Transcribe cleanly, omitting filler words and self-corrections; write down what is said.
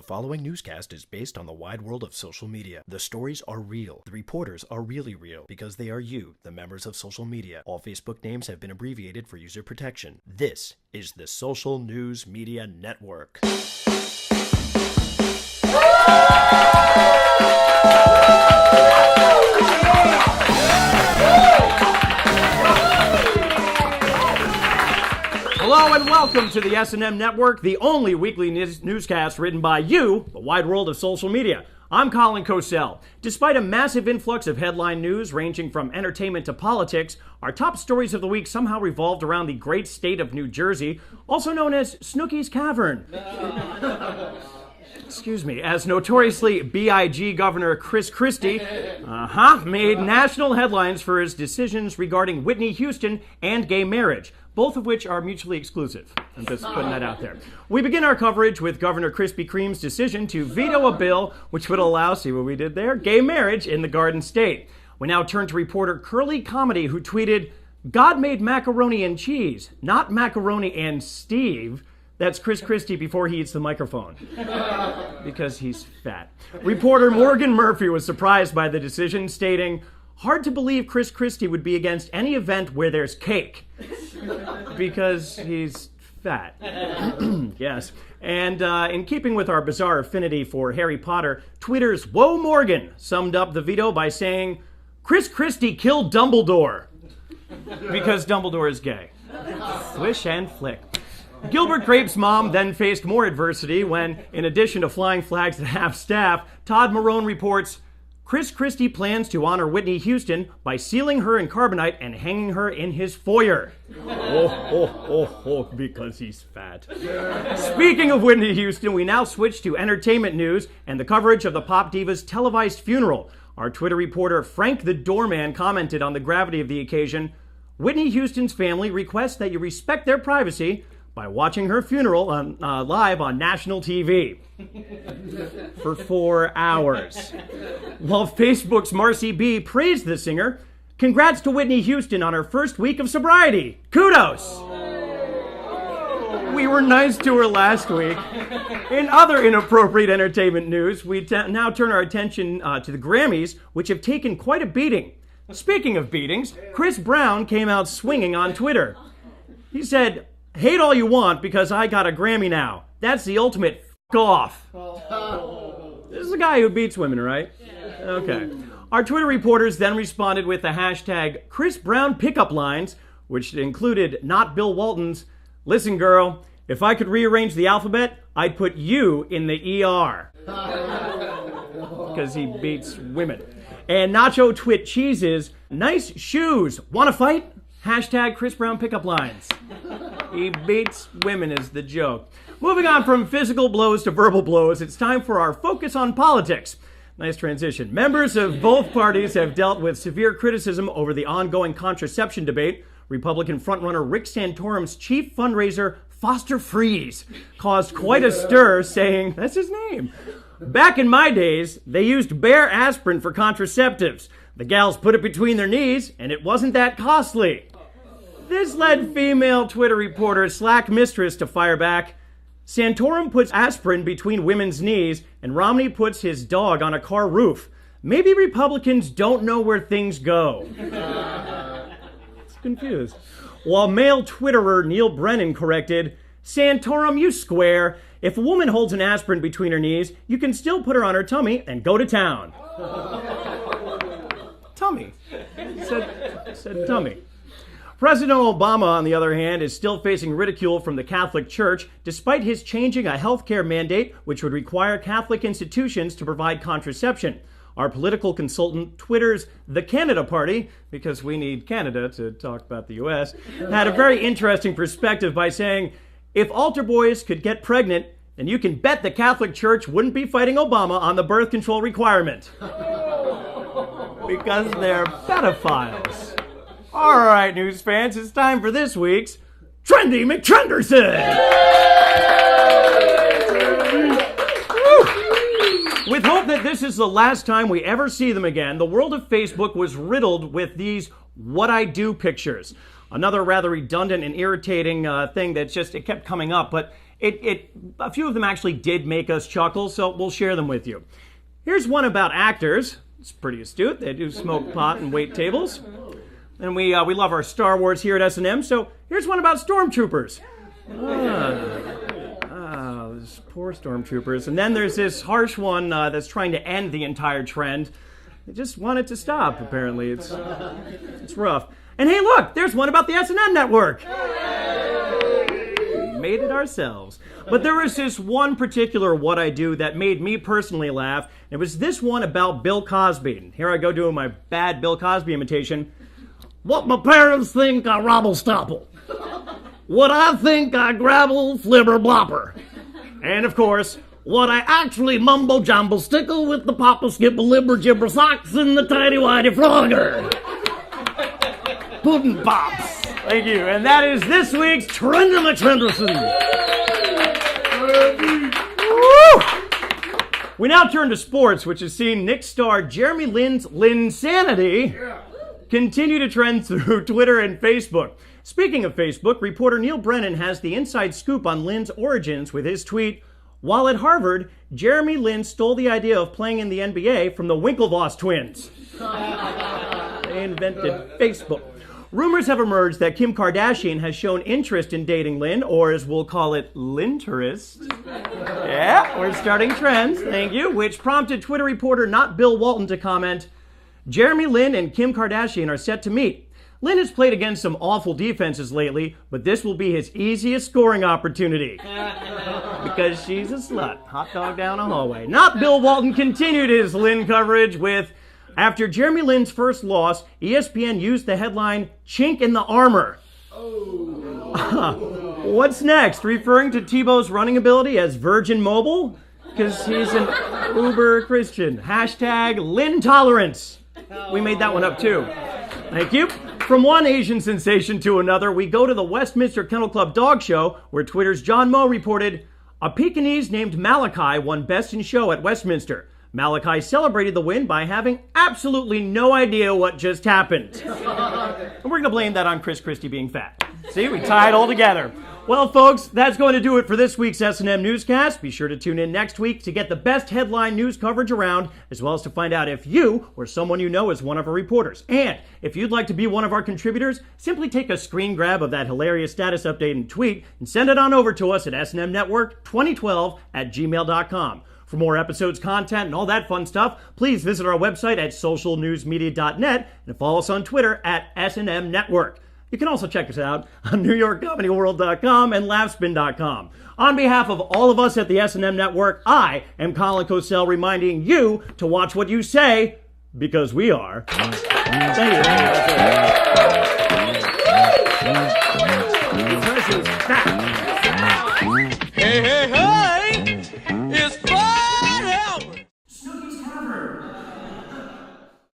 following newscast is based on the wide world of social media. The stories are real. The reporters are really real because they are you, the members of social media. All Facebook names have been abbreviated for user protection. This is the Social News Media Network. Hello and welcome to the SNM Network, the only weekly newscast written by you, the wide world of social media. I'm Colin Cosell. Despite a massive influx of headline news ranging from entertainment to politics, our top stories of the week somehow revolved around the great state of New Jersey, also known as Snooki's Cavern. Excuse me, as notoriously B.I.G. Governor Christie made national headlines for his decisions regarding Whitney Houston and gay marriage, both of which are mutually exclusive. I'm just putting that out there. We begin our coverage with Governor Krispy Kreme's decision to veto a bill which would allow, see what we did there, gay marriage in the Garden State. We now turn to reporter Curly Comedy, who tweeted, "God made macaroni and cheese, not macaroni and Steve." That's Chris Christie before he eats the microphone, because he's fat. Reporter Morgan Murphy was surprised by the decision, stating, "Hard to believe Chris Christie would be against any event where there's cake," because he's fat. Yes. And in keeping with our bizarre affinity for Harry Potter, Twitter's Whoa Morgan summed up the veto by saying, "Chris Christie killed Dumbledore," because Dumbledore is gay. Swish and flick. Gilbert Grape's mom then faced more adversity when, in addition to flying flags at half-staff, Todd Marone reports, "Chris Christie plans to honor Whitney Houston by sealing her in carbonite and hanging her in his foyer." Because he's fat. Speaking of Whitney Houston, we now switch to entertainment news and the coverage of the pop diva's televised funeral. Our Twitter reporter Frank the Doorman commented on the gravity of the occasion. "Whitney Houston's family requests that you respect their privacy by watching her funeral live on national TV for 4 hours. While Facebook's Marcy B praised the singer, "Congrats to Whitney Houston on her first week of sobriety. Kudos." We were nice to her last week. In other inappropriate entertainment news, we now turn our attention to the Grammys, which have taken quite a beating. Speaking of beatings, Chris Brown came out swinging on Twitter. He said, "Hate all you want because I got a Grammy now. That's the ultimate f*** off." This is a guy who beats women, right? Okay. Our Twitter reporters then responded with the hashtag Chris Brown pickup lines, which included not Bill Walton's, "Listen, girl, if I could rearrange the alphabet, I'd put you in the ER." Because he beats women. And Nacho Twit Cheese's, "Nice shoes. Wanna fight?" Hashtag Chris Brown pickup lines. He beats women is the joke. Moving on from physical blows to verbal blows, it's time for our focus on politics. Nice transition. Members of both parties have dealt with severe criticism over the ongoing contraception debate. Republican frontrunner Rick Santorum's chief fundraiser, Foster Freeze, caused quite a stir, saying, that's his name, "Back in my days, they used bare aspirin for contraceptives. The gals put it between their knees, and it wasn't that costly." This led female Twitter reporter Slack Mistress to fire back. "Santorum puts aspirin between women's knees, and Romney puts his dog on a car roof. Maybe Republicans don't know where things go." It's confused. While male Twitterer Neil Brennan corrected, "Santorum, you square. If a woman holds an aspirin between her knees, you can still put her on her tummy and go to town." Tummy. Said tummy. President Obama, on the other hand, is still facing ridicule from the Catholic Church, despite his changing a healthcare mandate which would require Catholic institutions to provide contraception. Our political consultant, Twitter's The Canada Party, because we need Canada to talk about the U.S., had a very interesting perspective by saying, "If altar boys could get pregnant, then you can bet the Catholic Church wouldn't be fighting Obama on the birth control requirement." Because they're pedophiles. All right, news fans, it's time for this week's Trendy McTrenderson. With hope that this is the last time we ever see them again, the world of Facebook was riddled with these "what I do" pictures. Another rather redundant and irritating thing that it kept coming up, but A few of them actually did make us chuckle, so we'll share them with you. Here's one about actors. It's pretty astute. They do smoke pot and wait tables. And we love our Star Wars here at SNM, so here's one about stormtroopers. Those poor stormtroopers. And then there's this harsh one that's trying to end the entire trend. They just want it to stop, apparently. It's rough. And hey, look, there's one about the SNM network. We made it ourselves. But there was this one particular What I Do that made me personally laugh. It was this one about Bill Cosby. Here I go doing my bad Bill Cosby imitation. What my parents think I robble stopple. What I think I grabble flibber blopper. And of course, what I actually mumbo jumble stickle with the papa skipper libber gibber socks and the tiny whitey frogger. Puddin' pops. Thank you. And that is this week's Trendy McTrenderson. We now turn to sports, which has seen Nick star Jeremy Lin's Linsanity continue to trend through Twitter and Facebook. Speaking of Facebook, reporter Neil Brennan has the inside scoop on Lin's origins with his tweet, while at Harvard, Jeremy Lin stole the idea of playing in the NBA from the Winklevoss twins. They invented Facebook. Rumors have emerged that Kim Kardashian has shown interest in dating Lin, or as we'll call it, Linterest. Yeah, we're starting trends, thank you, which prompted Twitter reporter not Bill Walton to comment, Jeremy Lin and Kim Kardashian are set to meet. Lin has played against some awful defenses lately, but this will be his easiest scoring opportunity. Because she's a slut. Hot dog down a hallway. Not Bill Walton continued his Lin coverage with, after Jeremy Lin's first loss, ESPN used the headline, Chink in the Armor. What's next? Referring to Tebow's running ability as Virgin Mobile? Because he's an uber Christian. Hashtag Lin Tolerance. We made that one up too. Thank you. From one Asian sensation to another, we go to the Westminster Kennel Club Dog Show, where Twitter's John Moe reported, a Pekingese named Malachi won Best in Show at Westminster. Malachi celebrated the win by having absolutely no idea what just happened. And we're going to blame that on Christie being fat. See, we tie it all together. Well, folks, that's going to do it for this week's S&M Newscast. Be sure to tune in next week to get the best headline news coverage around, as well as to find out if you or someone you know is one of our reporters. And if you'd like to be one of our contributors, simply take a screen grab of that hilarious status update and tweet and send it on over to us at snmnetwork2012@gmail.com. For more episodes, content, and all that fun stuff, please visit our website at socialnewsmedia.net and follow us on Twitter at SNM Network. You can also check us out on NewYorkComedyWorld.com and LaughSpin.com. On behalf of all of us at the S&M Network, I am Colin Cosell reminding you to watch what you say, because we are. Thank you.